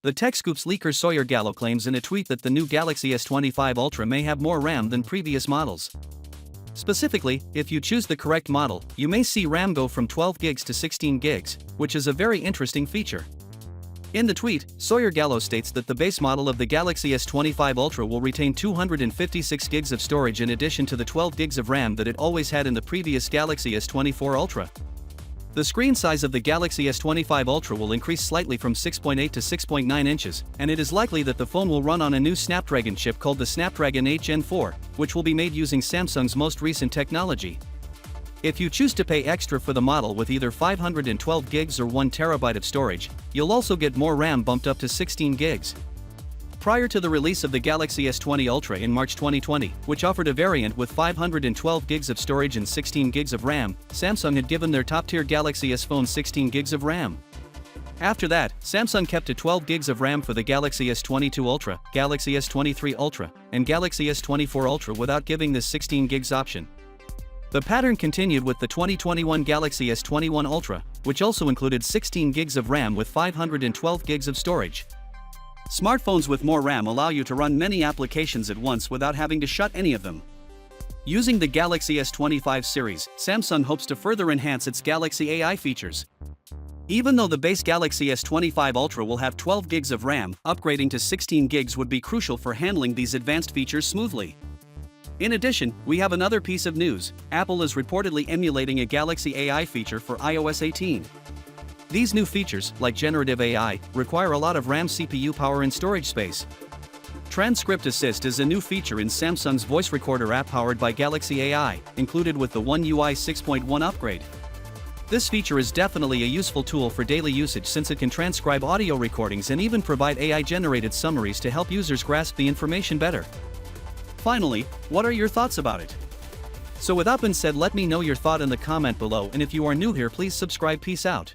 The TechScoop's leaker Sawyer Gallo claims in a tweet that the new Galaxy S25 Ultra may have more RAM than previous models. Specifically, if you choose the correct model, you may see RAM go from 12 gigs to 16 gigs, which is a very interesting feature. In the tweet, Sawyer Gallo states that the base model of the Galaxy S25 Ultra will retain 256 gigs of storage in addition to the 12 gigs of RAM that it always had in the previous Galaxy S24 Ultra. The screen size of the Galaxy S25 Ultra will increase slightly from 6.8 to 6.9 inches, and it is likely that the phone will run on a new Snapdragon chip called the Snapdragon 8 Gen 4, which will be made using Samsung's most recent technology. If you choose to pay extra for the model with either 512 gigs or 1 terabyte of storage, you'll also get more RAM bumped up to 16 gigs. Prior to the release of the Galaxy S20 Ultra in March 2020, which offered a variant with 512 gigs of storage and 16 gigs of RAM, Samsung had given their top-tier Galaxy S phone 16 gigs of RAM. After that, Samsung kept to 12 gigs of RAM for the Galaxy S22 Ultra, Galaxy S23 Ultra, and Galaxy S24 Ultra without giving this 16 gigs option. The pattern continued with the 2021 Galaxy S21 Ultra, which also included 16 gigs of RAM with 512 gigs of storage. Smartphones with more RAM allow you to run many applications at once without having to shut any of them. Using the Galaxy S25 series, Samsung hopes to further enhance its Galaxy AI features. Even though the base Galaxy S25 Ultra will have 12 gigs of RAM, upgrading to 16 gigs would be crucial for handling these advanced features smoothly. In addition, we have another piece of news. Apple is reportedly emulating a Galaxy AI feature for iOS 18. These new features, like generative AI, require a lot of RAM CPU power and storage space. Transcript Assist is a new feature in Samsung's voice recorder app powered by Galaxy AI, included with the One UI 6.1 upgrade. This feature is definitely a useful tool for daily usage since it can transcribe audio recordings and even provide AI-generated summaries to help users grasp the information better. Finally, what are your thoughts about it? So with that being said, let me know your thought in the comment below, and if you are new here, please subscribe. Peace out.